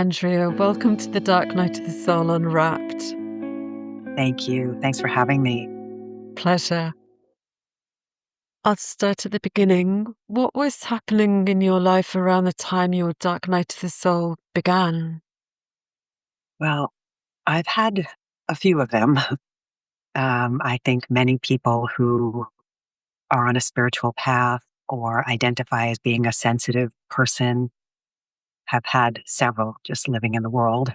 Andrea. Welcome to the Dark Night of the Soul Unwrapped. Thank you. Thanks for having me. Pleasure. I'll start at the beginning. What was happening in your life around the time your Dark Night of the Soul began? Well, I've had a few of them. I think many people who are on a spiritual path or identify as being a sensitive person have had several just living in the world,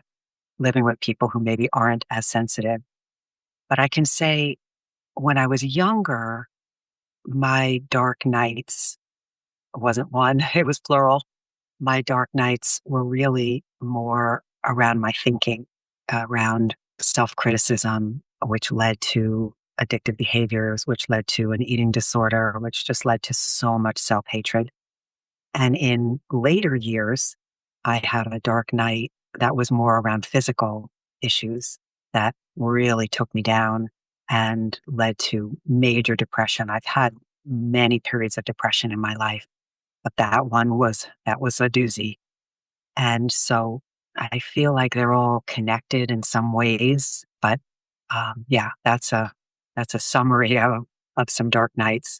living with people who maybe aren't as sensitive. But I can say when I was younger, my dark nights wasn't one, it was plural. My dark nights were really more around my thinking, around self criticism, which led to addictive behaviors, which led to an eating disorder, which just led to so much self hatred. And in later years, I had a dark night that was more around physical issues that really took me down and led to major depression. I've had many periods of depression in my life, but that was a doozy. And so I feel like they're all connected in some ways, but yeah, that's a summary of some dark nights.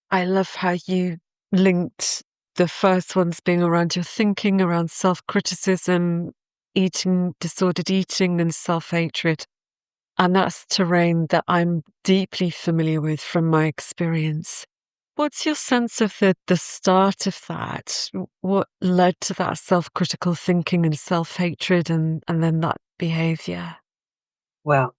I love how you linked the first ones being around your thinking, around self-criticism, disordered eating, and self-hatred. And that's terrain that I'm deeply familiar with from my experience. What's your sense of the start of that? What led to that self-critical thinking and self-hatred and then that behavior? Well,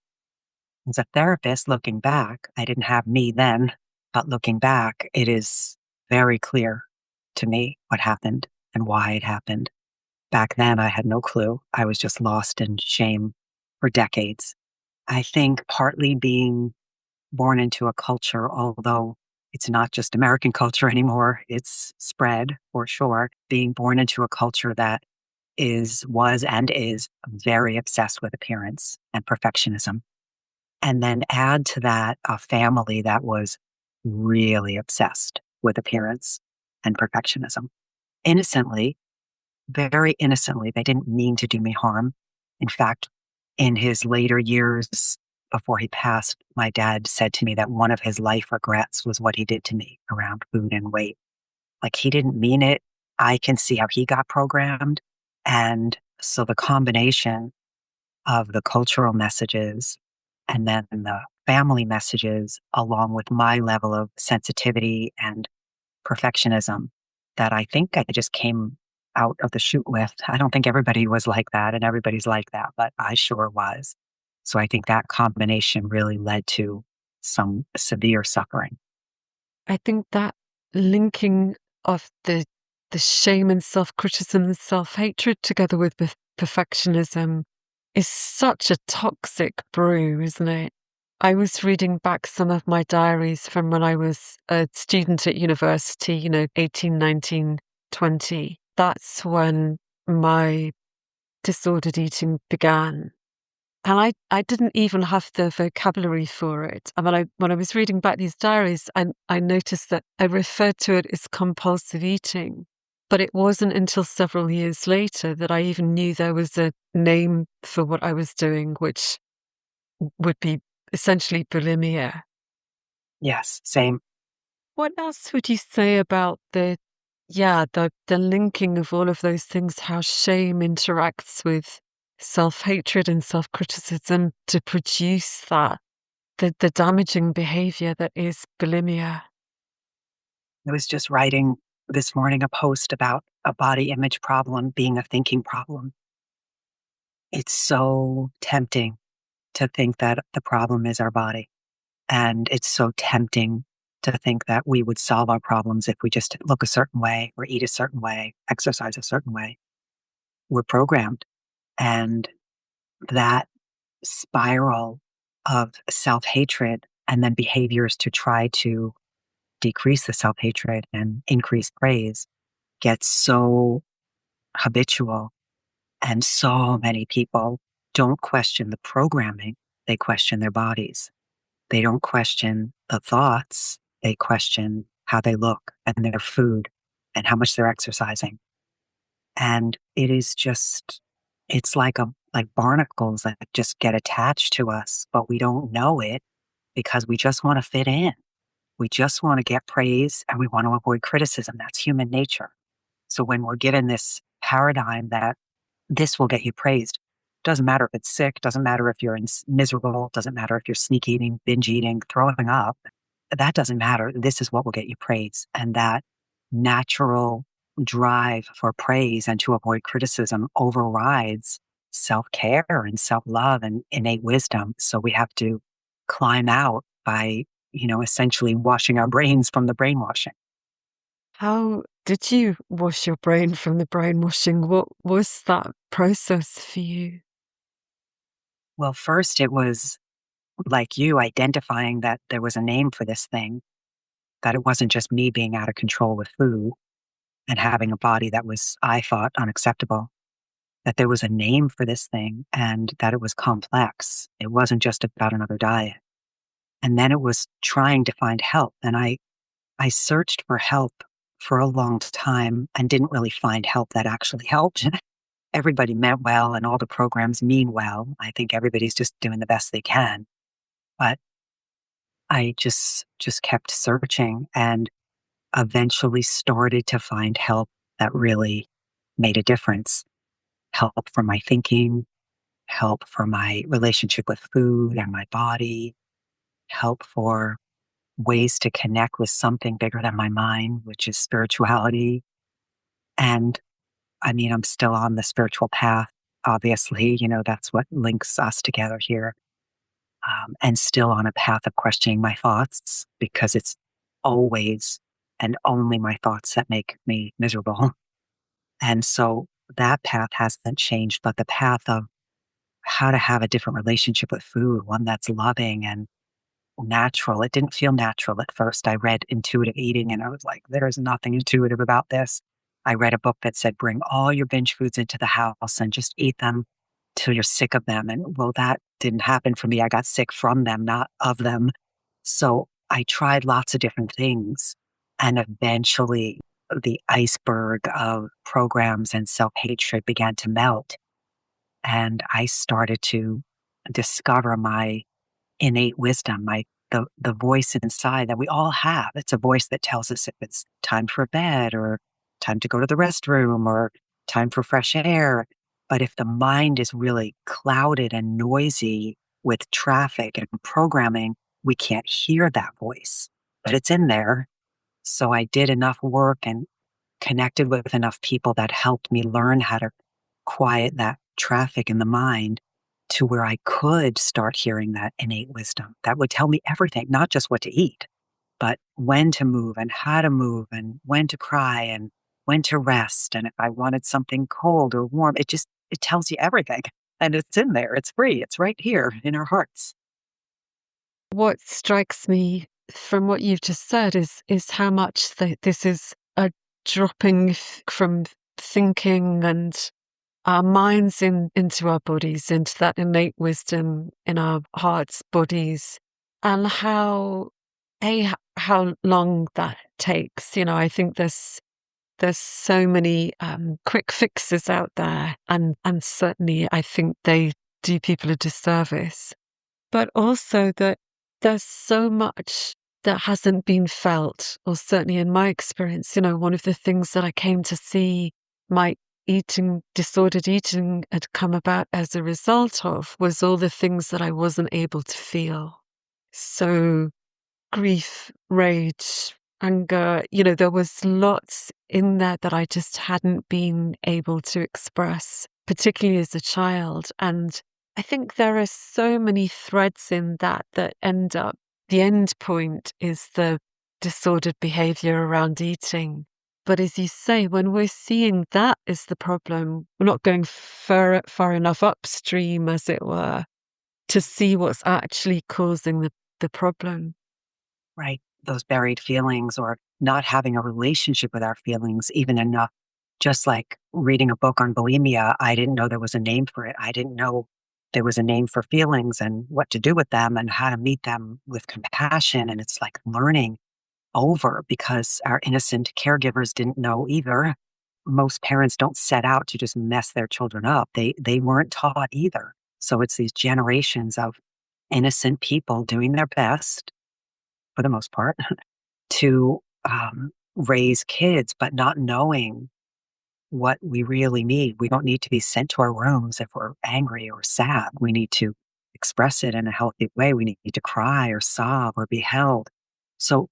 as a therapist looking back, I didn't have me then, but looking back, it is very clear to me what happened and why it happened. Back then, I had no clue. I was just lost in shame for decades. I think partly being born into a culture, although it's not just American culture anymore, it's spread for sure. Being born into a culture that was, and is very obsessed with appearance and perfectionism. And then add to that a family that was really obsessed with appearance and perfectionism. Innocently, very innocently, they didn't mean to do me harm. In fact, in his later years before he passed, my dad said to me that one of his life regrets was what he did to me around food and weight. Like he didn't mean it. I can see how he got programmed. And so the combination of the cultural messages and then the family messages, along with my level of sensitivity and perfectionism, that I think I just came out of the chute with. I don't think everybody was like that and everybody's like that, but I sure was. So I think that combination really led to some severe suffering. I think that linking of the shame and self-criticism and self-hatred together with perfectionism is such a toxic brew, isn't it? I was reading back some of my diaries from when I was a student at university, 18, 19, 20. That's when my disordered eating began. And I didn't even have the vocabulary for it. And when I was reading back these diaries, I noticed that I referred to it as compulsive eating. But it wasn't until several years later that I even knew there was a name for what I was doing, which would be essentially bulimia. Yes, same. What else would you say about the linking of all of those things, how shame interacts with self-hatred and self-criticism to produce the damaging behavior that is bulimia? I was just writing this morning a post about a body image problem being a thinking problem. It's so tempting to think that the problem is our body. And it's so tempting to think that we would solve our problems if we just look a certain way or eat a certain way, exercise a certain way. We're programmed. And that spiral of self hatred and then behaviors to try to decrease the self hatred and increase praise gets so habitual. And so many people don't question the programming, they question their bodies. They don't question the thoughts, they question how they look and their food and how much they're exercising. And it is just it's like barnacles that just get attached to us, but we don't know it because we just want to fit in. We just want to get praise and we want to avoid criticism. That's human nature. So when we're given this paradigm that this will get you praised, doesn't matter if it's sick, doesn't matter if you're miserable, doesn't matter if you're sneak eating, binge eating, throwing up, that doesn't matter. This is what will get you praise. And that natural drive for praise and to avoid criticism overrides self care and self love and innate wisdom. So we have to climb out by, essentially washing our brains from the brainwashing. How did you wash your brain from the brainwashing? What was that process for you? Well, first it was like you identifying that there was a name for this thing, that it wasn't just me being out of control with food and having a body that was, I thought, unacceptable, that there was a name for this thing and that it was complex. It wasn't just about another diet. And then it was trying to find help. And I searched for help for a long time and didn't really find help that actually helped. Everybody meant well and all the programs mean well. I think everybody's just doing the best they can. But I just kept searching and eventually started to find help that really made a difference. Help for my thinking, help for my relationship with food and my body, help for ways to connect with something bigger than my mind, which is spirituality. And I mean, I'm still on the spiritual path. Obviously, that's what links us together here. And still on a path of questioning my thoughts because it's always and only my thoughts that make me miserable. And so that path hasn't changed, but the path of how to have a different relationship with food, one that's loving and natural. It didn't feel natural at first. I read intuitive eating and I was like, there is nothing intuitive about this. I read a book that said, bring all your binge foods into the house and just eat them till you're sick of them. And well, that didn't happen for me. I got sick from them, not of them. So I tried lots of different things. And eventually the iceberg of programs and self hatred began to melt. And I started to discover my innate wisdom, the voice inside that we all have. It's a voice that tells us if it's time for bed or time to go to the restroom or time for fresh air. But if the mind is really clouded and noisy with traffic and programming, we can't hear that voice, but it's in there. So I did enough work and connected with enough people that helped me learn how to quiet that traffic in the mind to where I could start hearing that innate wisdom that would tell me everything, not just what to eat, but when to move and how to move and when to cry and when to rest. And if I wanted something cold or warm, it tells you everything. And it's in there. It's free. It's right here in our hearts. What strikes me from what you've just said is how much this is a dropping from thinking and our minds into our bodies, into that innate wisdom in our hearts, bodies, and how long that takes. I think there's so many quick fixes out there, and certainly I think they do people a disservice. But also that there's so much that hasn't been felt, or certainly in my experience, one of the things that I came to see my disordered eating had come about as a result of was all the things that I wasn't able to feel. So grief, rage, anger, there was lots in there that I just hadn't been able to express, particularly as a child. And I think there are so many threads in that end up, the end point is the disordered behavior around eating. But as you say, when we're seeing that as the problem, we're not going far enough upstream, as it were, to see what's actually causing the problem. Right. Those buried feelings or not having a relationship with our feelings, even enough. Just like reading a book on bulimia, I didn't know there was a name for it. I didn't know there was a name for feelings and what to do with them and how to meet them with compassion. And it's like learning over because our innocent caregivers didn't know either. most parents don't set out to just mess their children up. They weren't taught either. So it's these generations of innocent people doing their best, for the most part, to raise kids, but not knowing what we really need. We don't need to be sent to our rooms if we're angry or sad. We need to express it in a healthy way. We need to cry or sob or be held. So,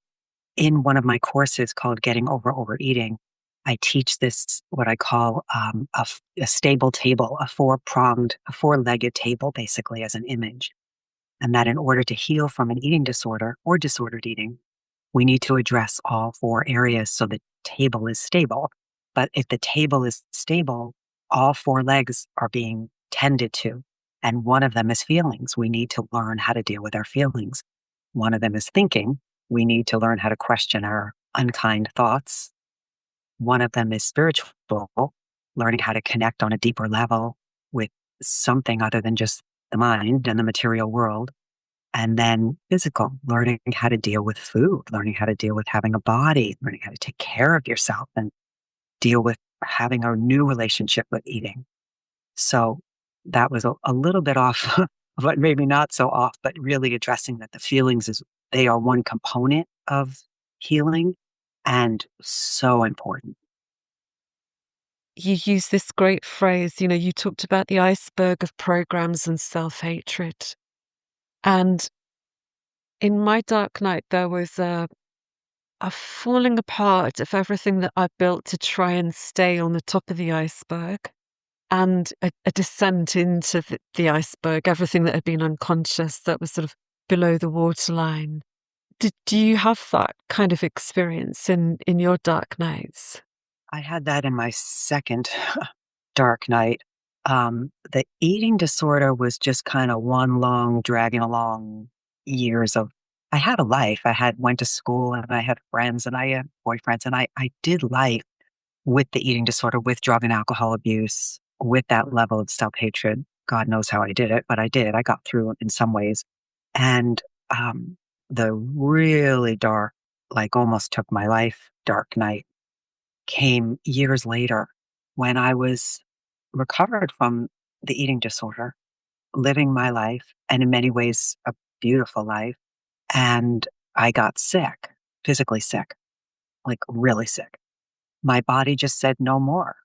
in one of my courses called Getting Over Overeating, I teach this, what I call a stable table, a four-legged table, basically, as an image. And that in order to heal from an eating disorder or disordered eating, we need to address all four areas so the table is stable. But if the table is stable, all four legs are being tended to. And one of them is feelings. We need to learn how to deal with our feelings. One of them is thinking. We need to learn how to question our unkind thoughts. One of them is spiritual, learning how to connect on a deeper level with something other than just the mind and the material world. And then physical, learning how to deal with food, learning how to deal with having a body, learning how to take care of yourself and deal with having a new relationship with eating. So that was a little bit off, but maybe not so off, but really addressing that the feelings they are one component of healing and so important. You use this great phrase, you talked about the iceberg of programs and self-hatred. And in my dark night, there was a falling apart of everything that I built to try and stay on the top of the iceberg, and a descent into the iceberg, everything that had been unconscious that was sort of below the waterline. Do you have that kind of experience in your dark nights? I had that in my second dark night. The eating disorder was just kind of one long, dragging along years of. I had a life. Went to school and I had friends and I had boyfriends and I did life with the eating disorder, with drug and alcohol abuse, with that level of self hatred. God knows how I did it, but I did. I got through it in some ways. And the really dark, like almost took my life, dark night came years later when I was recovered from the eating disorder, living my life, and in many ways, a beautiful life. And I got sick, physically sick, like really sick. My body just said no more.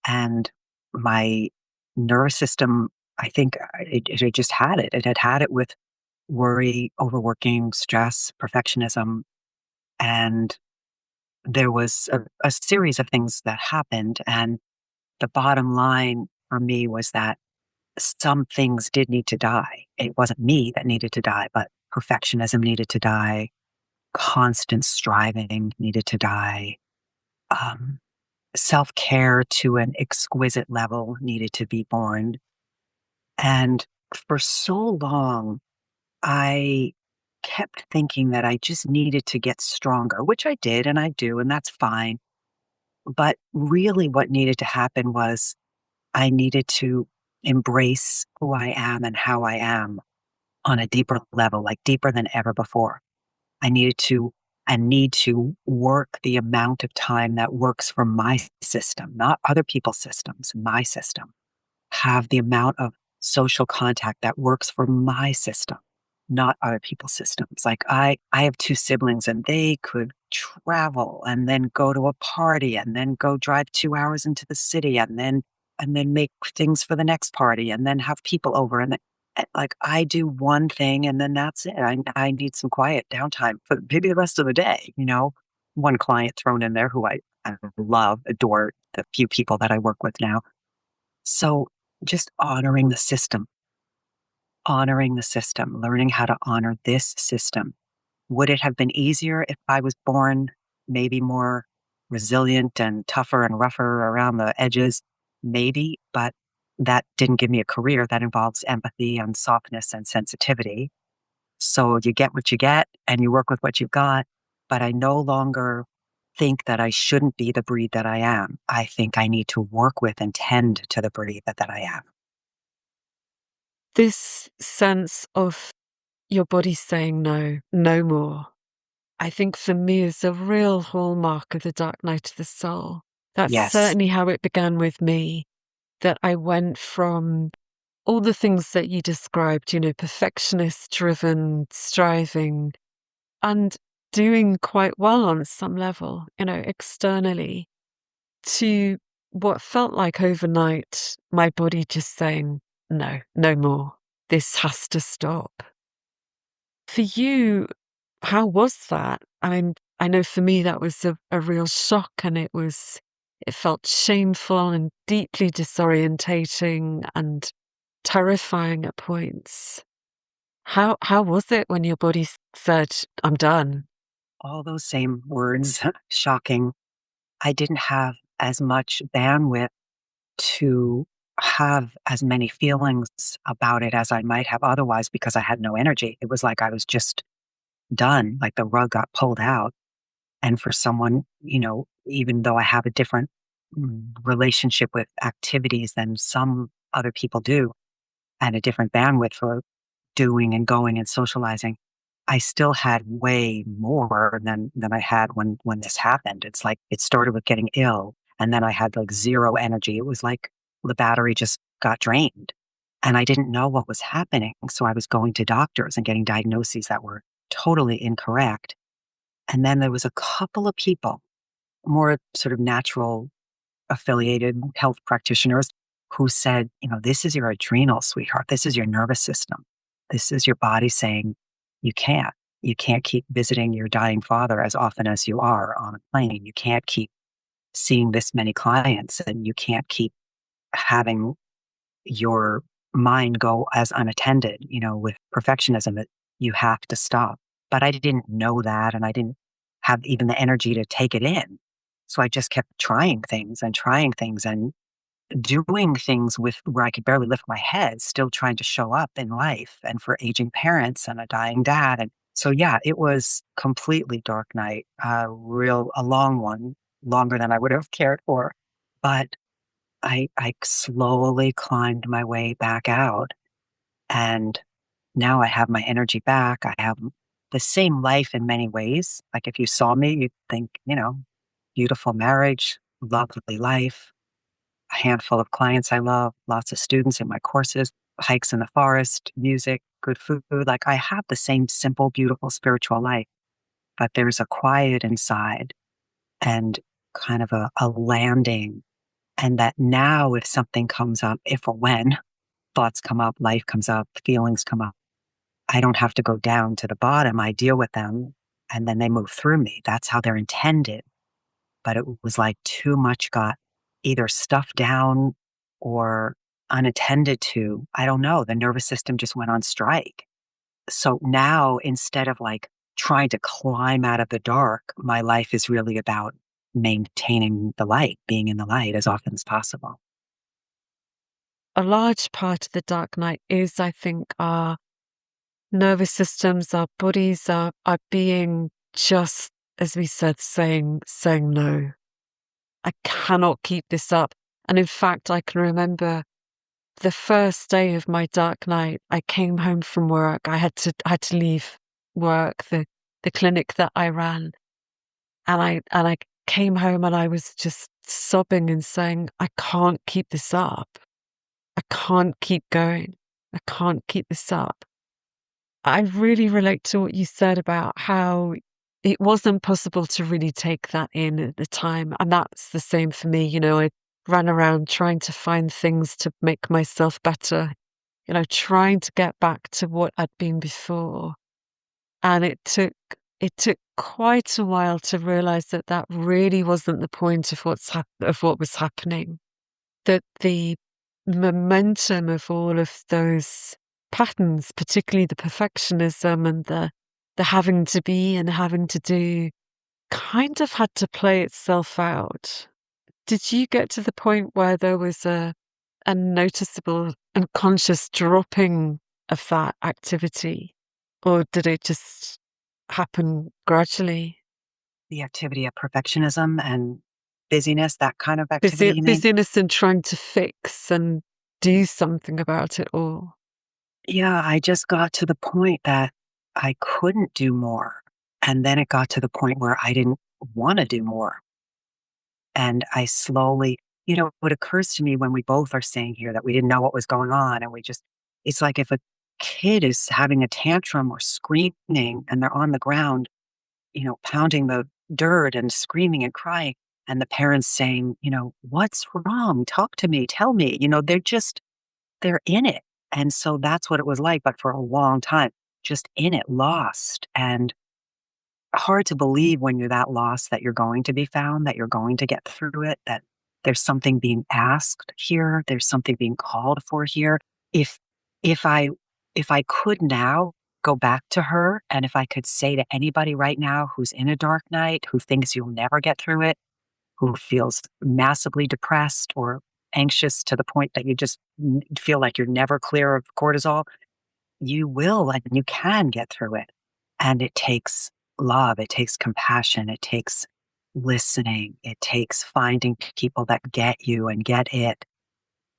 And my nervous system, I think it just had it. It had had it with worry, overworking, stress, perfectionism. And there was a series of things that happened. And the bottom line for me was that some things did need to die. It wasn't me that needed to die, but perfectionism needed to die. Constant striving needed to die. Um, Self care to an exquisite level needed to be born. And for so long, I kept thinking that I just needed to get stronger, which I did and I do, and that's fine. But really, what needed to happen was I needed to embrace who I am and how I am on a deeper level, like deeper than ever before. I needed to and need to work the amount of time that works for my system, not other people's systems, my system. Have the amount of social contact that works for my system, not other people's systems. Like I have two siblings and they could travel and then go to a party and then go drive 2 hours into the city and then make things for the next party and then have people over and then, like I do one thing and then that's it. I need some quiet downtime for maybe the rest of the day, One client thrown in there who I love, adore the few people that I work with now. So just honoring the system, learning how to honor this system. Would it have been easier if I was born maybe more resilient and tougher and rougher around the edges? Maybe, but that didn't give me a career that involves empathy and softness and sensitivity. So you get what you get and you work with what you've got. But I no longer think that I shouldn't be the breed that I am. I think I need to work with and tend to the breed that I am. This sense of your body saying no, no more, I think for me is a real hallmark of the dark night of the soul. That's Yes. certainly how it began with me, that I went from all the things that you described, perfectionist driven, striving, and doing quite well on some level, externally, to what felt like overnight my body just saying, no, no more. This has to stop. For you, how was that? I know for me that was a real shock, and it felt shameful and deeply disorientating and terrifying at points. How was it when your body said, I'm done? All those same words, shocking. I didn't have as much bandwidth to have as many feelings about it as I might have otherwise because I had no energy. It was like I was just done, like the rug got pulled out. And for someone, even though I have a different relationship with activities than some other people do, and a different bandwidth for doing and going and socializing, I still had way more than I had when this happened. It's like it started with getting ill, and then I had like zero energy. It was like the battery just got drained, and I didn't know what was happening. So I was going to doctors and getting diagnoses that were totally incorrect. And then there was a couple of people, more sort of natural affiliated health practitioners, who said, this is your adrenal, sweetheart. This is your nervous system. This is your body saying, you can't. You can't keep visiting your dying father as often as you are on a plane. You can't keep seeing this many clients, and you can't keep having your mind go as unattended, with perfectionism. That you have to stop. But I didn't know that, and I didn't have even the energy to take it in. So I just kept trying things and doing things with where I could barely lift my head, still trying to show up in life and for aging parents and a dying dad. And so, yeah, it was completely dark night, a long one, longer than I would have cared for. But I slowly climbed my way back out. And now I have my energy back. I have the same life in many ways. Like if you saw me, you'd think, beautiful marriage, lovely life, a handful of clients I love, lots of students in my courses, hikes in the forest, music, good food. Like I have the same simple, beautiful spiritual life, but there's a quiet inside and kind of a landing. And that now, if something comes up, if or when thoughts come up, life comes up, feelings come up, I don't have to go down to the bottom. I deal with them and then they move through me. That's how they're intended. But it was like too much got either stuffed down or unattended to. I don't know. The nervous system just went on strike. So now instead of like trying to climb out of the dark, my life is really about maintaining the light, being in the light as often as possible. A large part of the dark night is, I think, our nervous systems, our bodies are being just, as we said, saying no. I cannot keep this up. And in fact, I can remember the first day of my dark night. I came home from work. I had to leave work, the clinic that I ran, and I came home and I was just sobbing and saying, I can't keep this up. I can't keep going. I can't keep this up. I really relate to what you said about how it wasn't possible to really take that in at the time. And that's the same for me. I ran around trying to find things to make myself better, trying to get back to what I'd been before. And it took quite a while to realize that that really wasn't the point of of what was happening. That the momentum of all of those patterns, particularly the perfectionism and the having to be and having to do, kind of had to play itself out. Did you get to the point where there was a noticeable and conscious dropping of that activity? Or did it just happen gradually? The activity of perfectionism and busyness, that kind of activity, you mean? Busyness and trying to fix and do something about it all. Yeah, I just got to the point that I couldn't do more. And then it got to the point where I didn't want to do more. And I slowly, what occurs to me when we both are saying here that we didn't know what was going on, and it's like if a kid is having a tantrum or screaming and they're on the ground, pounding the dirt and screaming and crying, and the parents saying, what's wrong? Talk to me, tell me, they're in it. And so that's what it was like, but for a long time, just in it, lost. And hard to believe when you're that lost that you're going to be found, that you're going to get through it, that there's something being asked here, there's something being called for here. If if I if I could now go back to her, and if I could say to anybody right now who's in a dark night, who thinks you'll never get through it, who feels massively depressed or anxious to the point that you just feel like you're never clear of cortisol, you will and you can get through it. And it takes love, it takes compassion, it takes listening, it takes finding people that get you and get it,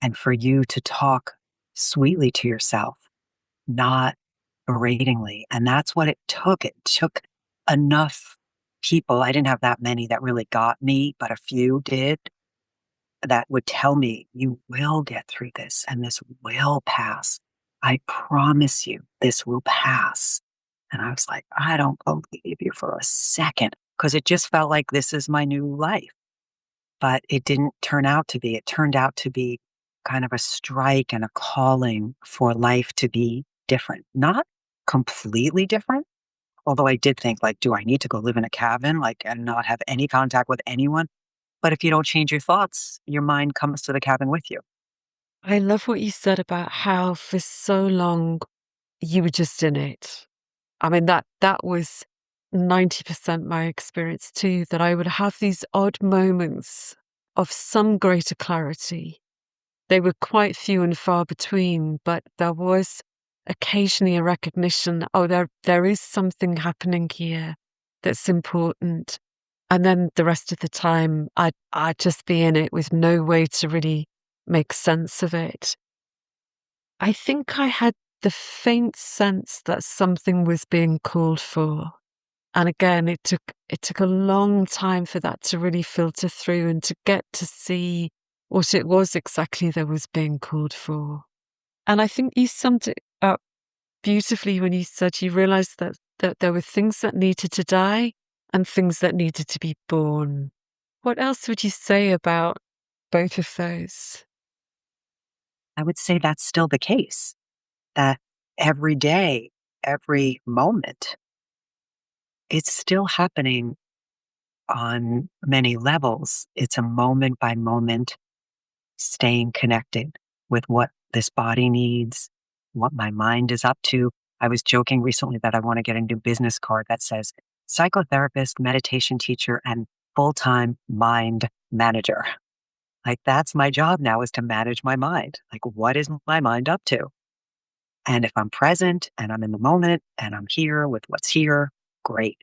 and for you to talk sweetly to yourself, not beratingly. And that's what it took. It took enough people. I didn't have that many that really got me, but a few did, that would tell me, you will get through this and this will pass. I promise you, this will pass. And I was like, I don't believe you for a second, because it just felt like this is my new life. But it didn't turn out to be. It turned out to be kind of a strike and a calling for life to be different, not completely different. Although I did think, like, do I need to go live in a cabin, like, and not have any contact with anyone? But if you don't change your thoughts, your mind comes to the cabin with you. I love what you said about how for so long you were just in it. I mean, that was 90% my experience too, that I would have these odd moments of some greater clarity. They were quite few and far between, but there was occasionally a recognition, oh, there is something happening here that's important. And then the rest of the time, I'd just be in it with no way to really make sense of it. I think I had the faint sense that something was being called for. And again, it took a long time for that to really filter through and to get to see what it was exactly that was being called for. And I think you summed it up beautifully when you said you realized that there were things that needed to die and things that needed to be born. What else would you say about both of those? I would say that's still the case, that every day, every moment, it's still happening on many levels. It's a moment by moment staying connected with what this body needs, what my mind is up to. I was joking recently that I want to get a new business card that says psychotherapist, meditation teacher, and full time mind manager. Like, that's my job now, is to manage my mind. Like, what is my mind up to? And if I'm present and I'm in the moment and I'm here with what's here, great.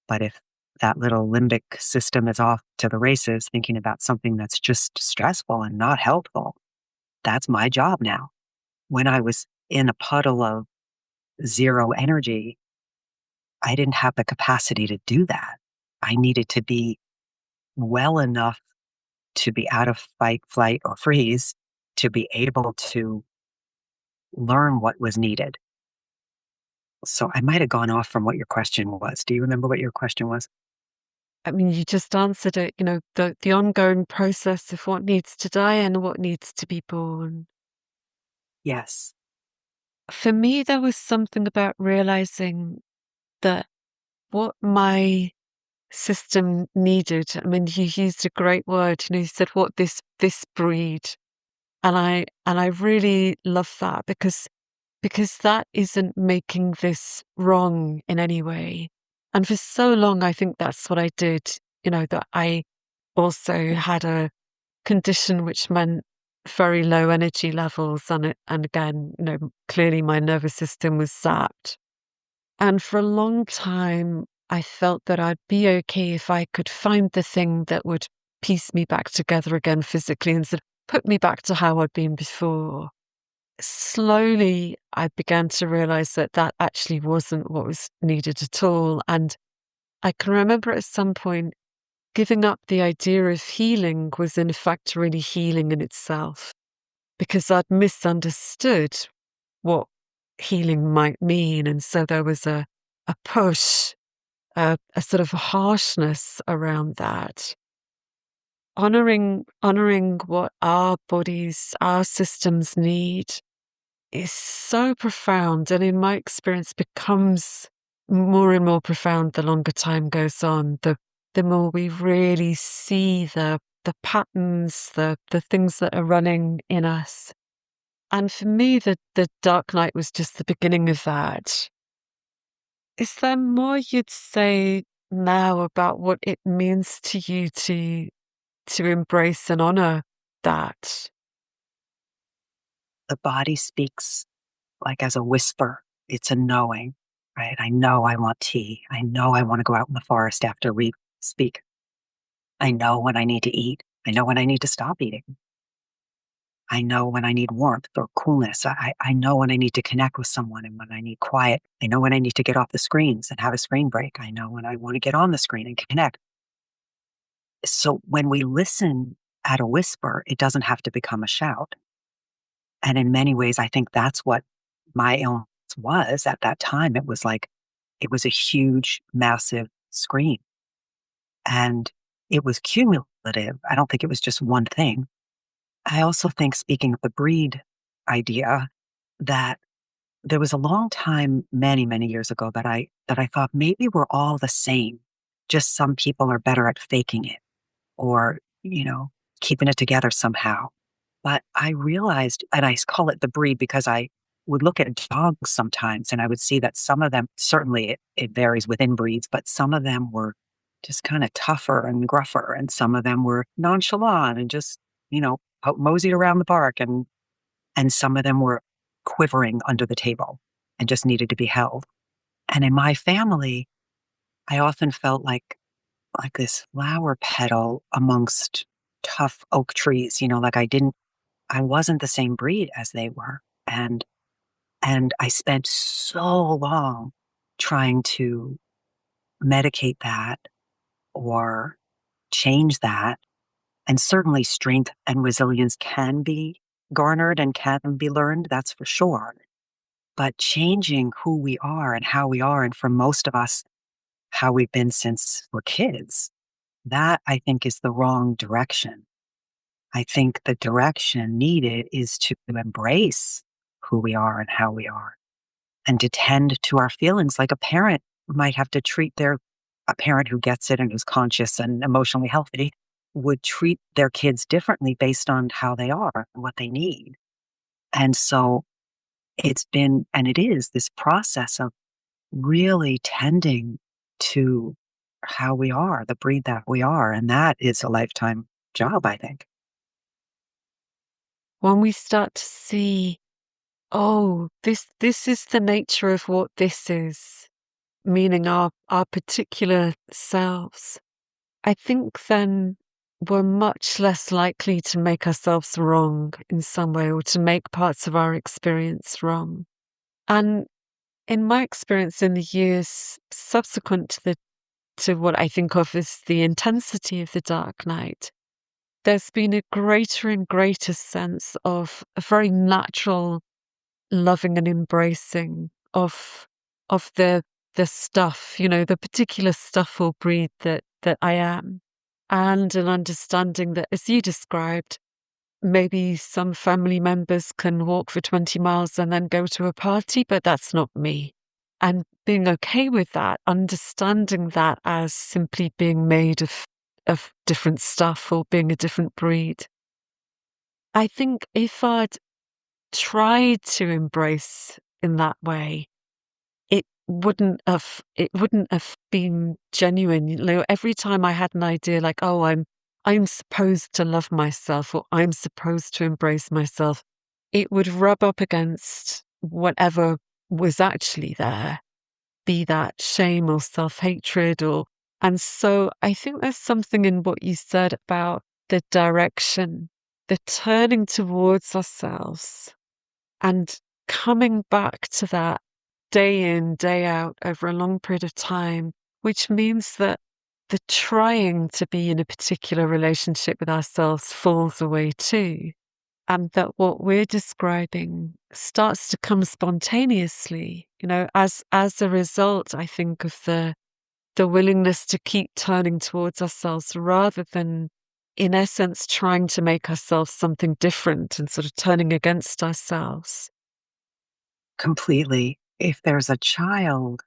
But if that little limbic system is off to the races thinking about something that's just stressful and not helpful, that's my job now. When I was in a puddle of zero energy, I didn't have the capacity to do that. I needed to be well enough to be out of fight, flight, or freeze to be able to learn what was needed. So I might have gone off from what your question was. Do you remember what your question was? I mean, you just answered it, the ongoing process of what needs to die and what needs to be born. Yes. For me, there was something about realizing that what my system needed, I mean, you used a great word, you said what this breed. And I really love that because that isn't making this wrong in any way. And for so long, I think that's what I did, that I also had a condition which meant very low energy levels. And again, clearly my nervous system was zapped. And for a long time, I felt that I'd be okay if I could find the thing that would piece me back together again physically and sort of put me back to how I'd been before. Slowly, I began to realize that that actually wasn't what was needed at all. And I can remember at some point giving up the idea of healing was in fact really healing in itself, because I'd misunderstood what healing might mean. And so there was a push, a sort of harshness around that. Honoring what our bodies, our systems need is so profound, and in my experience becomes more and more profound the longer time goes on, the more we really see the patterns, the things that are running in us. And for me, the Dark Night was just the beginning of that. Is there more you'd say now about what it means to you to embrace and honor that? The body speaks like as a whisper. It's a knowing, right? I know I want tea. I know I want to go out in the forest after we speak. I know when I need to eat. I know when I need to stop eating. I know when I need warmth or coolness. I know when I need to connect with someone and when I need quiet. I know when I need to get off the screens and have a screen break. I know when I want to get on the screen and connect. So when we listen at a whisper, it doesn't have to become a shout. And in many ways, I think that's what my illness was at that time. It was like, it was a huge, massive scream. And it was cumulative. I don't think it was just one thing. I also think, speaking of the breed idea, that there was a long time, many, many years ago, that I thought maybe we're all the same. Just some people are better at faking it or, keeping it together somehow. But I realized, and I call it the breed because I would look at dogs sometimes and I would see that some of them, certainly it varies within breeds, but some of them were just kind of tougher and gruffer. And some of them were nonchalant and just, moseyed around the park. And some of them were quivering under the table and just needed to be held. And in my family, I often felt like this flower petal amongst tough oak trees, like I wasn't the same breed as they were. And I spent so long trying to medicate that or change that. And certainly strength and resilience can be garnered and can be learned, that's for sure. But changing who we are and how we are, and for most of us, how we've been since we're kids, that I think is the wrong direction. I think the direction needed is to embrace who we are and how we are and to tend to our feelings like a parent might have to treat a parent who gets it and who's conscious and emotionally healthy would treat their kids differently based on how they are and what they need. And so it's been, and it is this process of really tending to how we are, the breed that we are. And that is a lifetime job, I think. When we start to see, oh, this is the nature of what this is, meaning our particular selves, I think then we're much less likely to make ourselves wrong in some way or to make parts of our experience wrong. And in my experience in the years subsequent to what I think of as the intensity of the Dark Night, there's been a greater and greater sense of a very natural loving and embracing of the stuff, the particular stuff or breed that I am. And an understanding that, as you described, maybe some family members can walk for 20 miles and then go to a party, but that's not me. And being okay with that, understanding that as simply being made of different stuff or being a different breed. I think if I'd tried to embrace in that way, it wouldn't have been genuine. Every time I had an idea like, oh, I'm supposed to love myself or I'm supposed to embrace myself, it would rub up against whatever was actually there, be that shame or self-hatred or and so I think there's something in what you said about the direction, the turning towards ourselves and coming back to that day in, day out over a long period of time, which means that the trying to be in a particular relationship with ourselves falls away too. And that what we're describing starts to come spontaneously, as a result, I think, of the willingness to keep turning towards ourselves rather than, in essence, trying to make ourselves something different and sort of turning against ourselves. Completely. If there's a child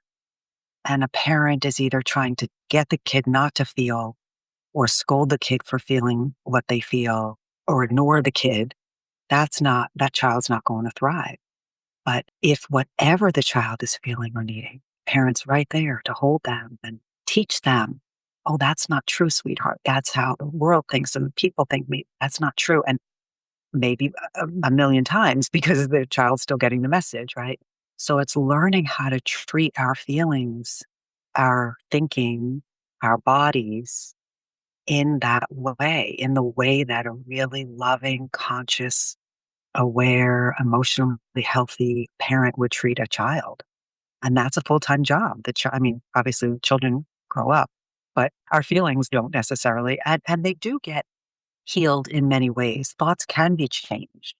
and a parent is either trying to get the kid not to feel or scold the kid for feeling what they feel or ignore the kid, that child's not going to thrive. But if whatever the child is feeling or needing, parents right there to hold them and teach them, oh, that's not true, sweetheart. That's how the world thinks and people think me. That's not true. And maybe a million times because the child's still getting the message, right? So it's learning how to treat our feelings, our thinking, our bodies in the way that a really loving, conscious, aware, emotionally healthy parent would treat a child. And that's a full-time job. I mean, obviously children grow up, but our feelings don't necessarily, and they do get healed in many ways. Thoughts can be changed.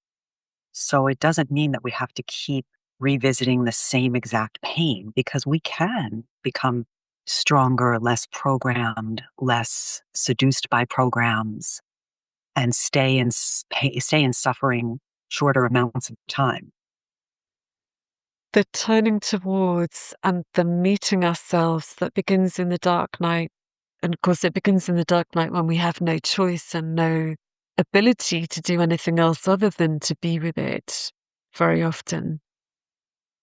So it doesn't mean that we have to keep revisiting the same exact pain because we can become stronger, less programmed, less seduced by programs, and stay in suffering shorter amounts of time. The turning towards and the meeting ourselves that begins in the dark night. And of course, it begins in the dark night when we have no choice and no ability to do anything else other than to be with it very often.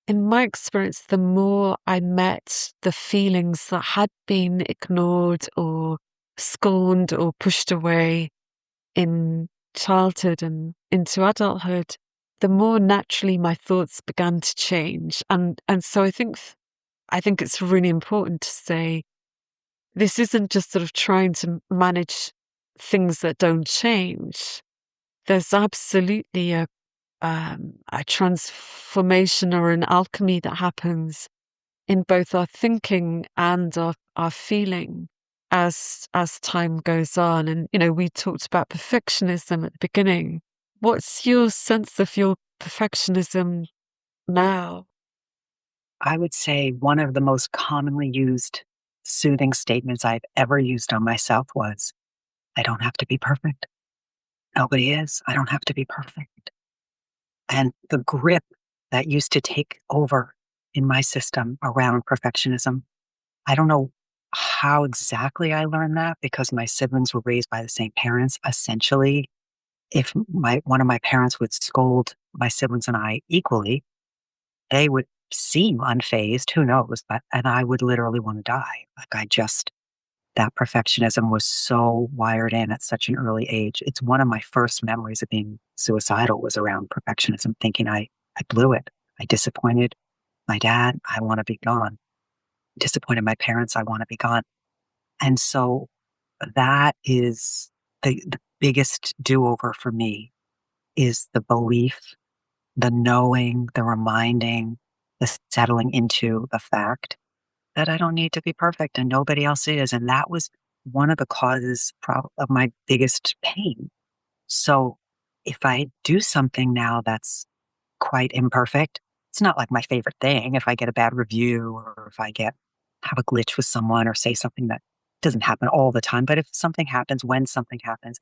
In my experience, the more I met the feelings that had been ignored or scorned or pushed away in childhood and into adulthood, the more naturally my thoughts began to change. And so I think it's really important to say this isn't just sort of trying to manage things that don't change. There's absolutely a transformation or an alchemy that happens in both our thinking and our feeling as time goes on. And we talked about perfectionism at the beginning. What's your sense of your perfectionism now? I would say one of the most commonly used soothing statements I've ever used on myself was, I don't have to be perfect. Nobody is. I don't have to be perfect. And the grip that used to take over in my system around perfectionism, I don't know how exactly I learned that because my siblings were raised by the same parents. Essentially, if one of my parents would scold my siblings and I equally, they would seem unfazed, who knows, and I would literally want to die. That perfectionism was so wired in at such an early age. It's one of my first memories of being suicidal was around perfectionism, thinking I blew it. I disappointed my dad. I want to be gone. Disappointed my parents. I want to be gone. And so that is the biggest do-over for me is the belief, the knowing, the reminding, the settling into the fact that I don't need to be perfect and nobody else is. And that was one of the causes of my biggest pain. So if I do something now that's quite imperfect, it's not like my favorite thing. If I get a bad review or if have a glitch with someone or say something that doesn't happen all the time, but if something happens, when something happens,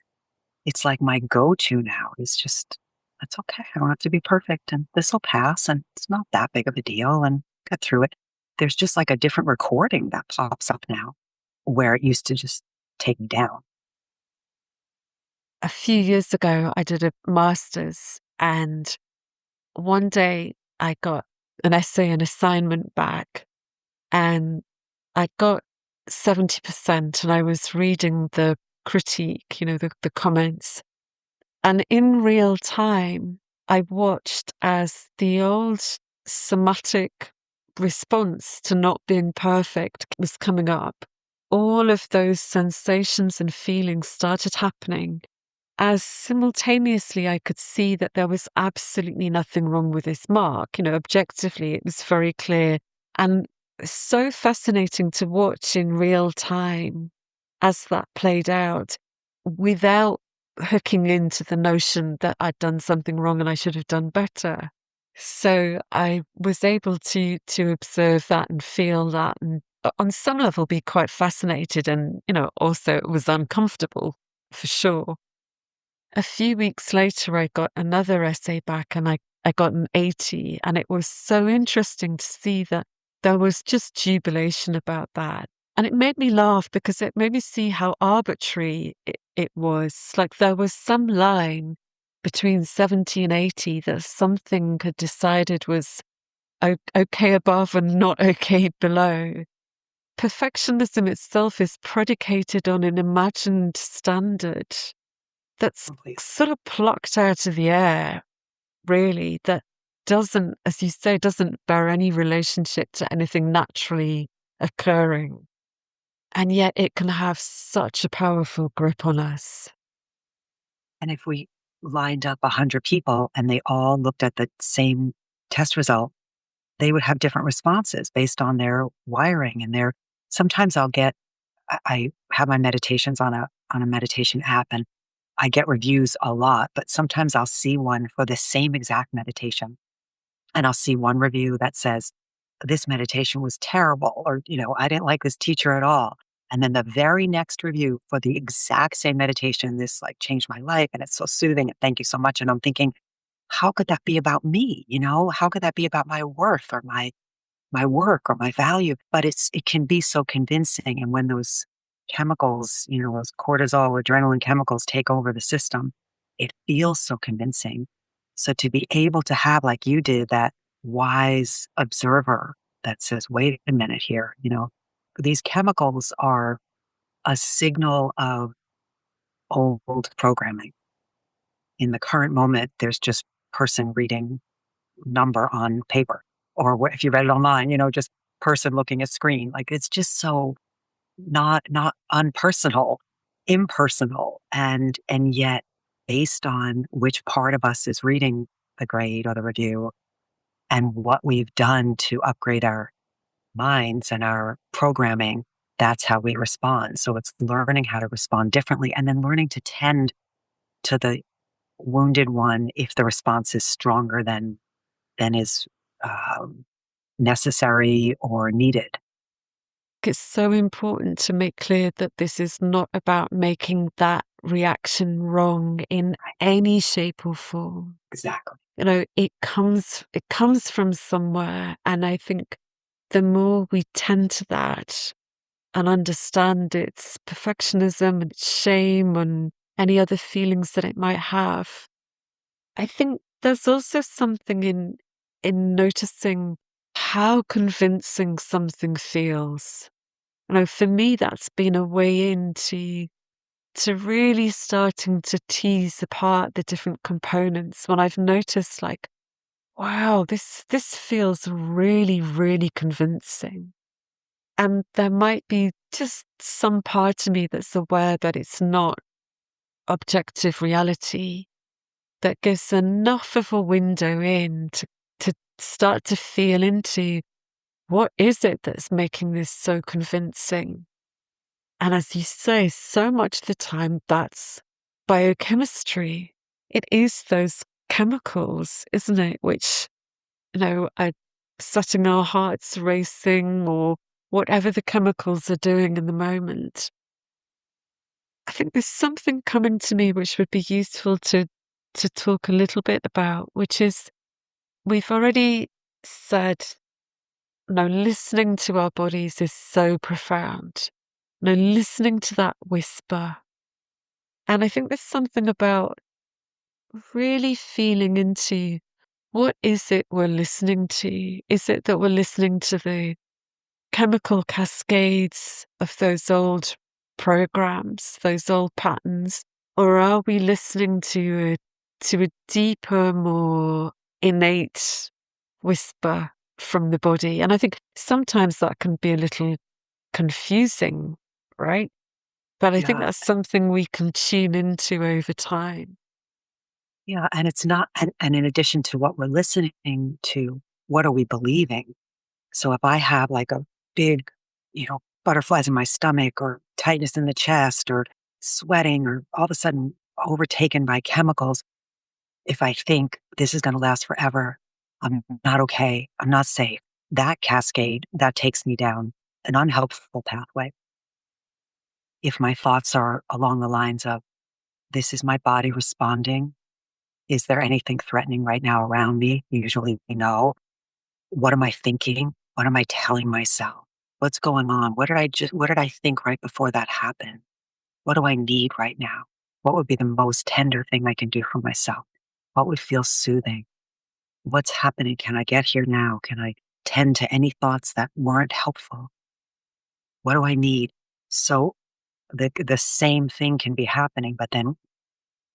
it's like my go-to now is just, that's okay. I don't have to be perfect and this will pass and it's not that big of a deal and get through it. There's just like a different recording that pops up now where it used to just take me down. A few years ago, I did a master's, and one day I got an essay and assignment back, and I got 70%, and I was reading the critique, the comments. And in real time, I watched as the old somatic response to not being perfect was coming up. All of those sensations and feelings started happening as simultaneously I could see that there was absolutely nothing wrong with this mark. Objectively, it was very clear and so fascinating to watch in real time as that played out without hooking into the notion that I'd done something wrong and I should have done better. So I was able to observe that and feel that, and on some level be quite fascinated, and also it was uncomfortable for sure. A few weeks later I got another essay back, and I got an 80, and it was so interesting to see that there was just jubilation about that. And it made me laugh because it made me see how arbitrary it was. Like there was some line between 70 and 80 that something had decided was okay above and not okay below. Perfectionism itself is predicated on an imagined standard that's Completely. sort of plucked out of the air, really, that doesn't, as you say, doesn't bear any relationship to anything naturally occurring. And yet it can have such a powerful grip on us. And if we lined up 100 people and they all looked at the same test result, they would have different responses based on their wiring and their sometimes I have my meditations on a meditation app, and I get reviews a lot, but sometimes I'll see one for the same exact meditation. And I'll see one review that says, this meditation was terrible, or, I didn't like this teacher at all. And then the very next review for the exact same meditation, this like changed my life and it's so soothing. And thank you so much. And I'm thinking, how could that be about me? How could that be about my worth or my work or my value? But it can be so convincing. And when those chemicals, those cortisol, adrenaline chemicals take over the system, it feels so convincing. So to be able to have, like you did, that wise observer that says, wait a minute here, these chemicals are a signal of old programming. In the current moment, there's just person reading number on paper, or if you read it online, just person looking at screen. Like it's just so not unpersonal, impersonal, and yet based on which part of us is reading the grade or the review and what we've done to upgrade our minds and our programming, that's how we respond. So it's learning how to respond differently and then learning to tend to the wounded one if the response is stronger than is um, necessary or needed. It's so important to make clear that this is not about making that reaction wrong in any shape or form. Exactly. It comes from somewhere, and I think the more we tend to that and understand its perfectionism and its shame and any other feelings that it might have, I think there's also something in noticing how convincing something feels. For me, that's been a way into to really starting to tease apart the different components when I've noticed, like, wow, this feels really, really convincing. And there might be just some part of me that's aware that it's not objective reality, that gives enough of a window in to start to feel into what is it that's making this so convincing. And as you say, so much of the time that's biochemistry. It is those chemicals, isn't it, which, are setting our hearts racing, or whatever the chemicals are doing in the moment. I think there's something coming to me which would be useful to talk a little bit about, which is we've already said, listening to our bodies is so profound. Listening to that whisper. And I think there's something about really feeling into what is it we're listening to? Is it that we're listening to the chemical cascades of those old programs, those old patterns? Or are we listening to a deeper, more innate whisper from the body? And I think sometimes that can be a little confusing, right? But I think Yeah. that's something we can tune into over time. Yeah. And it's not, and in addition to what we're listening to, what are we believing? So if I have like a big, butterflies in my stomach or tightness in the chest or sweating or all of a sudden overtaken by chemicals, if I think this is going to last forever, I'm not okay, I'm not safe, that cascade, that takes me down an unhelpful pathway. If my thoughts are along the lines of, this is my body responding, is there anything threatening right now around me? Usually we know. What am I thinking? What am I telling myself? What's going on? What did I think right before that happened? What do I need right now? What would be the most tender thing I can do for myself? What would feel soothing? What's happening? Can I get here now? Can I tend to any thoughts that weren't helpful? What do I need? So the same thing can be happening, but then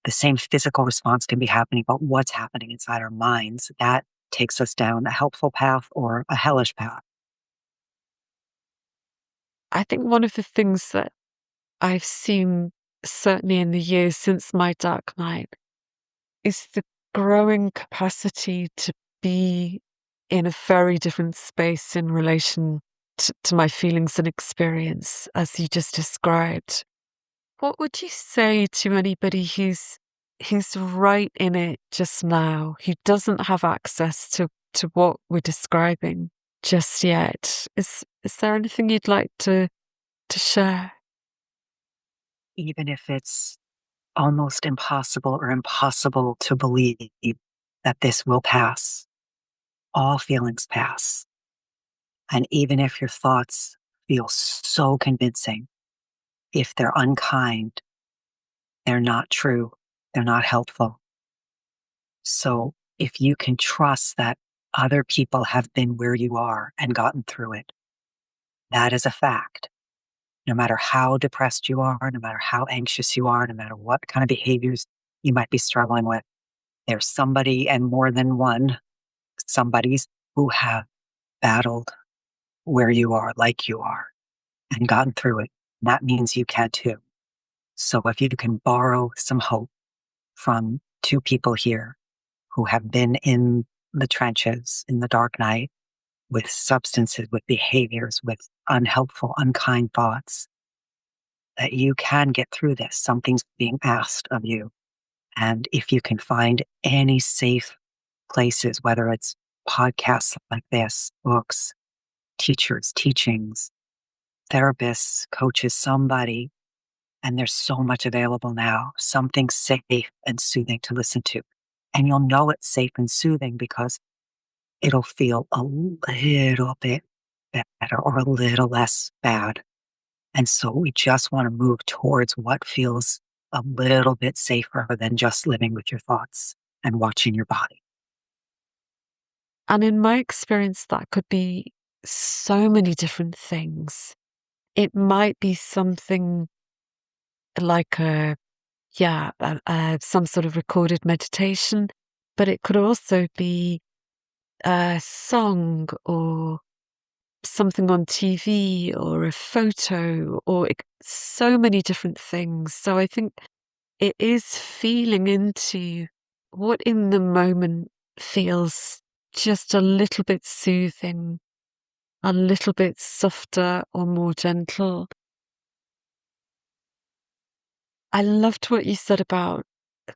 the same physical response can be happening, but what's happening inside our minds, that takes us down a helpful path or a hellish path. I think one of the things that I've seen, certainly in the years since my dark night, is the growing capacity to be in a very different space in relation to my feelings and experience, as you just described. What would you say to anybody who's right in it just now, who doesn't have access to what we're describing just yet? Is there anything you'd like to share? Even if it's almost impossible or impossible to believe that this will pass, all feelings pass. And even if your thoughts feel so convincing, if they're unkind, they're not true, they're not helpful. So if you can trust that other people have been where you are and gotten through it, that is a fact. No matter how depressed you are, no matter how anxious you are, no matter what kind of behaviors you might be struggling with, there's somebody and more than one somebodies who have battled where you are, like you are, and gotten through it. That means you can too. So if you can borrow some hope from two people here who have been in the trenches, in the dark night, with substances, with behaviors, with unhelpful, unkind thoughts, that you can get through this. Something's being asked of you. And if you can find any safe places, whether it's podcasts like this, books, teachers, teachings, therapists, coaches, somebody, and there's so much available now, something safe and soothing to listen to. And you'll know it's safe and soothing because it'll feel a little bit better or a little less bad. And so we just want to move towards what feels a little bit safer than just living with your thoughts and watching your body. And in my experience, that could be so many different things. It might be something like some sort of recorded meditation, but it could also be a song or something on TV or a photo or so many different things. So I think it is feeling into what in the moment feels just a little bit soothing, a little bit softer or more gentle. I loved what you said about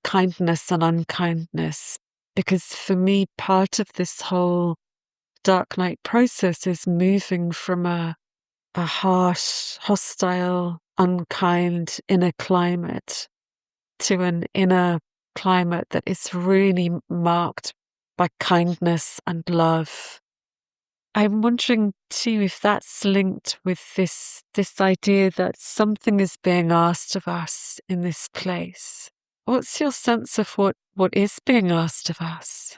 kindness and unkindness, because for me, part of this whole dark night process is moving from a harsh, hostile, unkind inner climate to an inner climate that is really marked by kindness and love. I'm wondering too if that's linked with this idea that something is being asked of us in this place. What's your sense of what is being asked of us?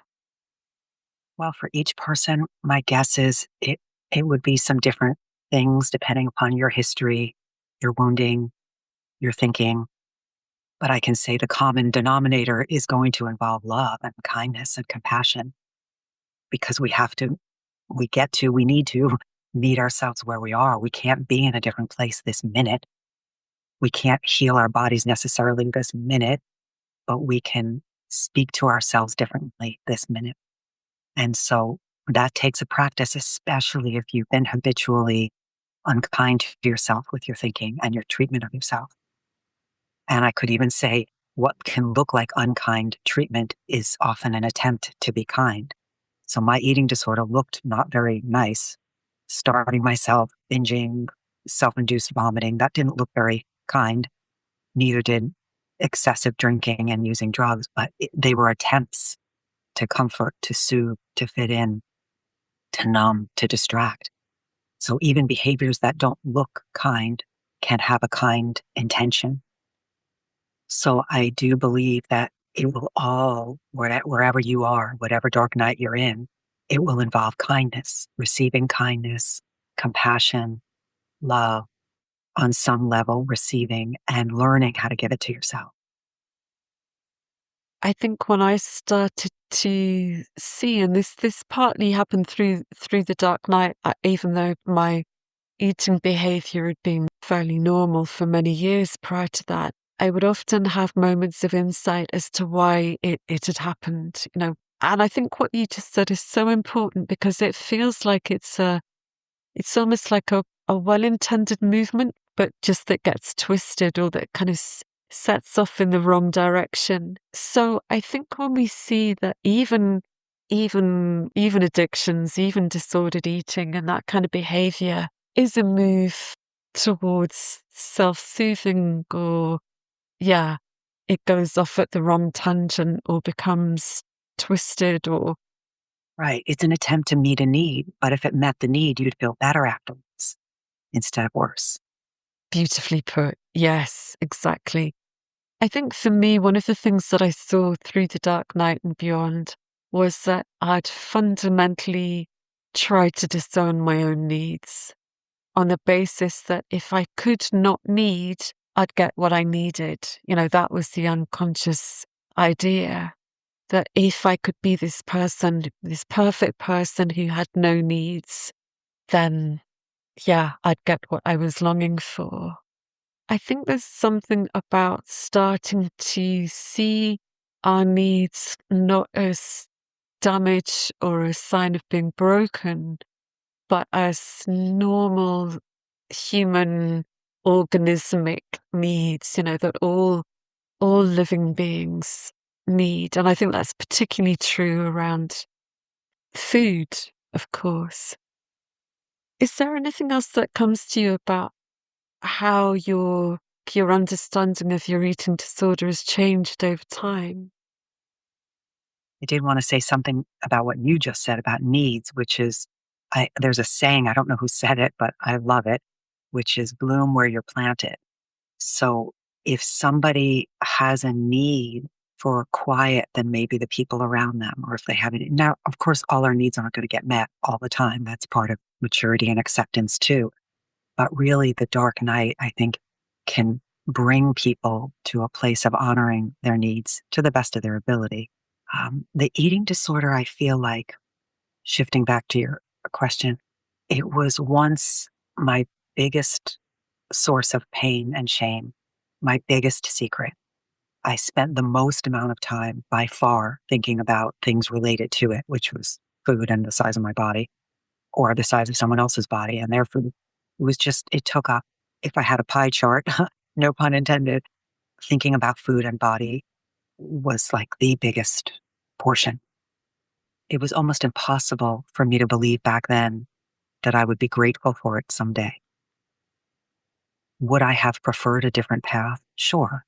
Well, for each person, my guess is it would be some different things depending upon your history, your wounding, your thinking. But I can say the common denominator is going to involve love and kindness and compassion because we need to meet ourselves where we are. We can't be in a different place this minute. We can't heal our bodies necessarily this minute, but we can speak to ourselves differently this minute. And so that takes a practice, especially if you've been habitually unkind to yourself with your thinking and your treatment of yourself. And I could even say what can look like unkind treatment is often an attempt to be kind. So my eating disorder looked not very nice. Starving myself, binging, self-induced vomiting, that didn't look very kind. Neither did excessive drinking and using drugs, but they were attempts to comfort, to soothe, to fit in, to numb, to distract. So even behaviors that don't look kind can have a kind intention. So I do believe that it will all, wherever you are, whatever dark night you're in, it will involve kindness, receiving kindness, compassion, love, on some level, receiving and learning how to give it to yourself. I think when I started to see, and this partly happened through the dark night, even though my eating behavior had been fairly normal for many years prior to that, I would often have moments of insight as to why it had happened, you know. And I think what you just said is so important because it feels like it's almost like a well-intended movement, but just that gets twisted or that kind of sets off in the wrong direction. So I think when we see that even addictions, even disordered eating and that kind of behavior is a move towards self-soothing or yeah, it goes off at the wrong tangent or becomes twisted or Right. It's an attempt to meet a need, but if it met the need, you'd feel better afterwards instead of worse. beautifully put. Yes, exactly. I think for me, one of the things that I saw through the dark night and beyond was that I'd fundamentally tried to disown my own needs on the basis that if I could not need, I'd get what I needed. You know, that was the unconscious idea that if I could be this person, this perfect person who had no needs, then yeah, I'd get what I was longing for. I think there's something about starting to see our needs not as damage or a sign of being broken, but as normal human organismic needs, you know, that all living beings need. And I think that's particularly true around food, of course. Is there anything else that comes to you about how your understanding of your eating disorder has changed over time? I did want to say something about what you just said about needs, which is there's a saying, I don't know who said it, but I love it, which is bloom where you're planted. So if somebody has a need for quiet than maybe the people around them, or if they have it now, of course, all our needs aren't going to get met all the time. That's part of maturity and acceptance too. But really, the dark night, I think, can bring people to a place of honoring their needs to the best of their ability. The eating disorder, I feel like, shifting back to your question, it was once my biggest source of pain and shame, my biggest secret. I spent the most amount of time by far thinking about things related to it, which was food and the size of my body or the size of someone else's body and their food. It was just, it took up, if I had a pie chart, no pun intended, thinking about food and body was like the biggest portion. It was almost impossible for me to believe back then that I would be grateful for it someday. Would I have preferred a different path? Sure.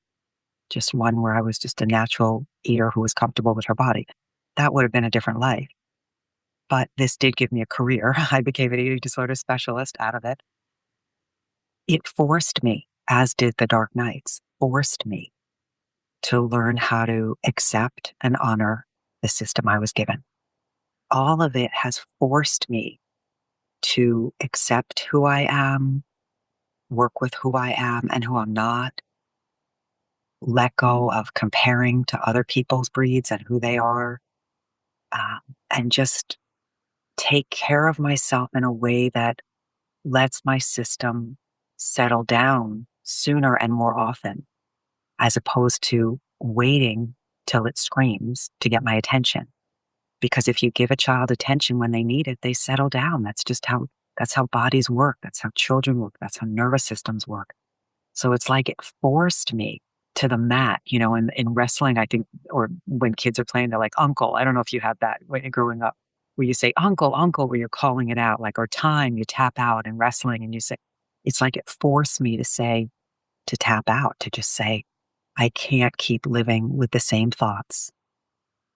Just one where I was just a natural eater who was comfortable with her body. That would have been a different life. But this did give me a career. I became an eating disorder specialist out of it. It forced me, as did the dark nights, forced me to learn how to accept and honor the system I was given. All of it has forced me to accept who I am, work with who I am and who I'm not, let go of comparing to other people's breeds and who they are, um, and just take care of myself in a way that lets my system settle down sooner and more often, as opposed to waiting till it screams to get my attention. Because if you give a child attention when they need it, they settle down. That's how bodies work. That's how children work. That's how nervous systems work. So it's like it forced me to the mat, in wrestling, I think, or when kids are playing, they're like, uncle. I don't know if you had that when you're growing up, where you say, uncle, uncle, where you're calling it out, like, or time, you tap out in wrestling and you say, it's like it forced me to tap out, to just say, I can't keep living with the same thoughts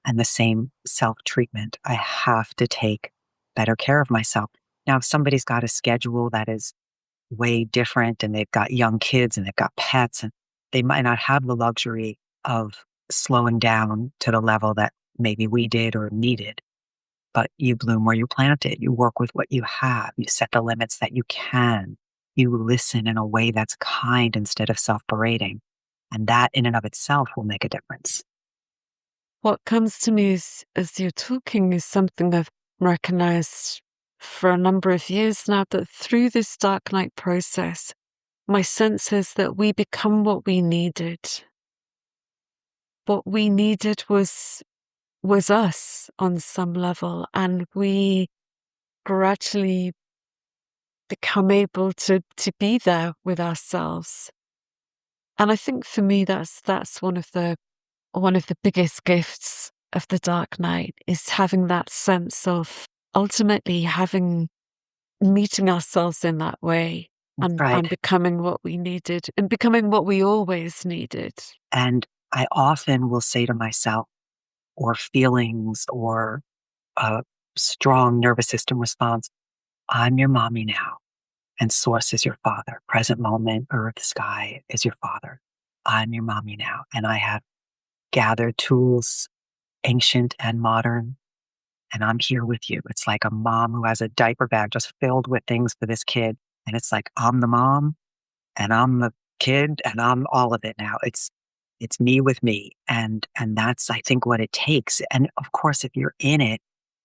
and the same self treatment. I have to take better care of myself. Now, if somebody's got a schedule that is way different and they've got young kids and they've got pets and they might not have the luxury of slowing down to the level that maybe we did or needed. But you bloom where you planted. You work with what you have. You set the limits that you can. You listen in a way that's kind instead of self berating. And that in and of itself will make a difference. What comes to me as you're talking is something I've recognized for a number of years now, that through this dark night process, my sense is that we become what we needed. What we needed was us on some level, and we gradually become able to be there with ourselves. And I think for me that's one of the biggest gifts of the dark night, is having that sense of ultimately meeting ourselves in that way, That's and right. becoming what we needed and becoming what we always needed. And I often will say to myself, or feelings, or a strong nervous system response, I'm your mommy now. And source is your father. Present moment, earth, sky is your father. I'm your mommy now. And I have gathered tools, ancient and modern, and I'm here with you. It's like a mom who has a diaper bag just filled with things for this kid. And it's like, I'm the mom and I'm the kid and I'm all of it now. It's me with me. And that's, I think, what it takes. And of course, if you're in it,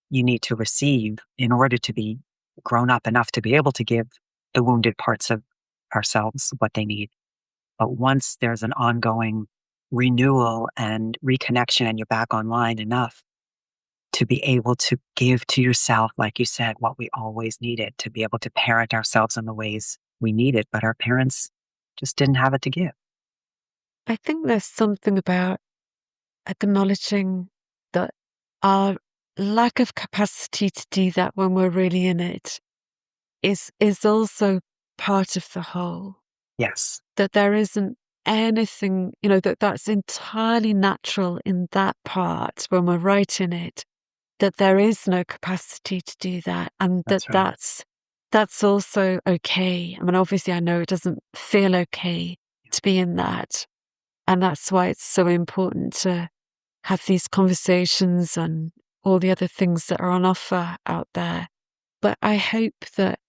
you need to receive in order to be grown up enough to be able to give the wounded parts of ourselves what they need. But once there's an ongoing renewal and reconnection and you're back online enough to be able to give to yourself, like you said, what we always needed, to be able to parent ourselves in the ways we needed, but our parents just didn't have it to give. I think there's something about acknowledging that our lack of capacity to do that when we're really in it is also part of the whole. Yes, That there isn't anything, that's entirely natural in that part when we're right in it, that there is no capacity to do that, and that that's right. that's also okay. I mean, obviously, I know it doesn't feel okay to be in that, and that's why it's so important to have these conversations and all the other things that are on offer out there. But I hope that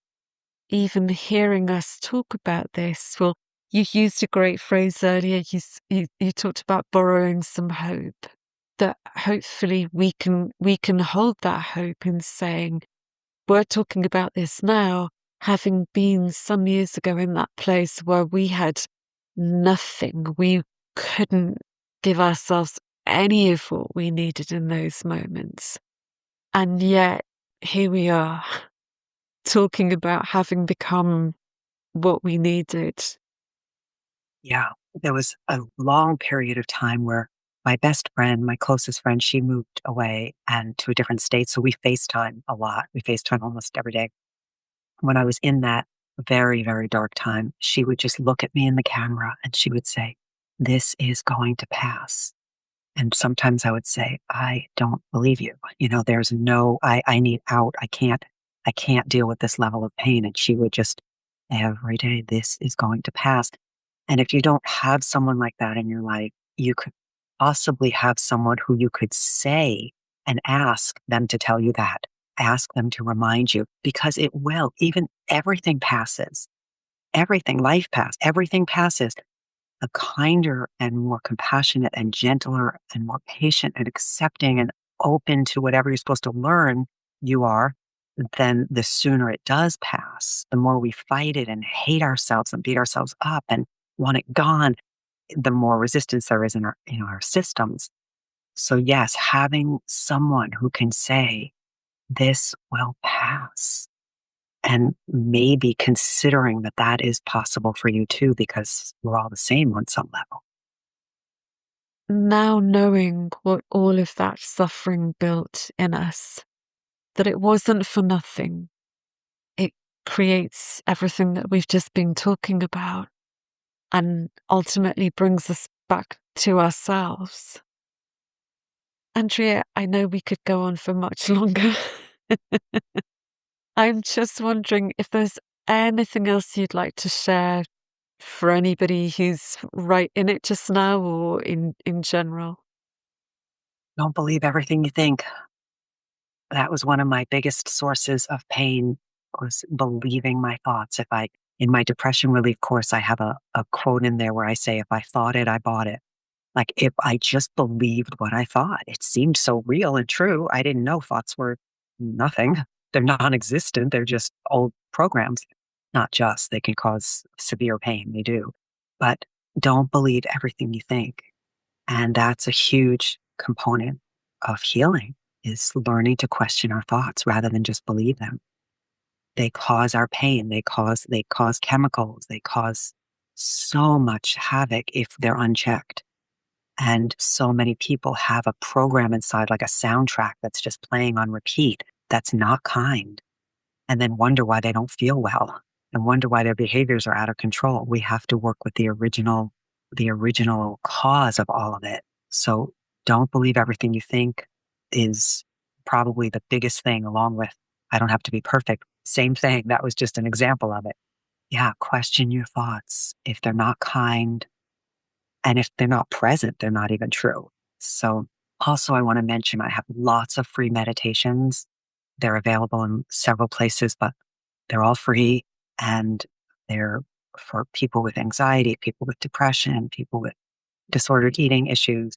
even hearing us talk about this, well, you used a great phrase earlier. You talked about borrowing some hope. That hopefully we can hold that hope in saying, we're talking about this now, having been some years ago in that place where we had nothing. We couldn't give ourselves any of what we needed in those moments. And yet, here we are, talking about having become what we needed. Yeah. There was a long period of time where my best friend, my closest friend, she moved away and to a different state. So we FaceTime a lot. We FaceTime almost every day. When I was in that very, very dark time, she would just look at me in the camera and she would say, this is going to pass. And sometimes I would say, I don't believe you. There's no, I need out. I can't deal with this level of pain. And she would just every day, this is going to pass. And if you don't have someone like that in your life, you could possibly have someone who you could say and ask them to tell you that, ask them to remind you, because it will. Even everything passes, everything, life passes, everything passes. A kinder and more compassionate and gentler and more patient and accepting and open to whatever you're supposed to learn you are, then the sooner it does pass. The more we fight it and hate ourselves and beat ourselves up and want it gone, the more resistance there is in our systems. So yes, having someone who can say, this will pass. And maybe considering that that is possible for you too, because we're all the same on some level. Now knowing what all of that suffering built in us, that it wasn't for nothing, it creates everything that we've just been talking about and ultimately brings us back to ourselves. Andrea, I know we could go on for much longer. I'm just wondering if there's anything else you'd like to share for anybody who's right in it just now or in general. Don't believe everything you think. That was one of my biggest sources of pain, was believing my thoughts. If I In my depression relief course, I have a quote in there where I say, if I thought it, I bought it. Like, if I just believed what I thought, it seemed so real and true. I didn't know thoughts were nothing. They're non-existent. They're just old programs. Not just, they can cause severe pain. They do. But don't believe everything you think. And that's a huge component of healing, is learning to question our thoughts rather than just believe them. They cause our pain. They cause chemicals. They cause so much havoc if they're unchecked. And so many people have a program inside, like a soundtrack that's just playing on repeat, that's not kind, and then wonder why they don't feel well and wonder why their behaviors are out of control. We have to work with the original cause of all of it. So don't believe everything you think is probably the biggest thing, along with I don't have to be perfect. Same thing. That was just an example of it. Yeah, question your thoughts. If they're not kind, and if they're not present, they're not even true. So, also, I want to mention I have lots of free meditations. They're available in several places, but they're all free, and they're for people with anxiety, people with depression, people with disordered eating issues.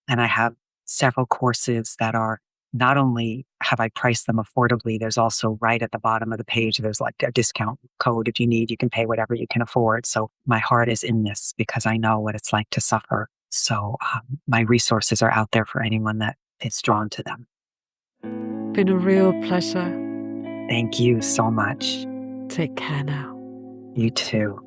And I have several courses that are, not only have I priced them affordably, there's also right at the bottom of the page, there's like a discount code. If you need, you can pay whatever you can afford. So my heart is in this because I know what it's like to suffer. So my resources are out there for anyone that is drawn to them. Been a real pleasure. Thank you so much. Take care now. You too.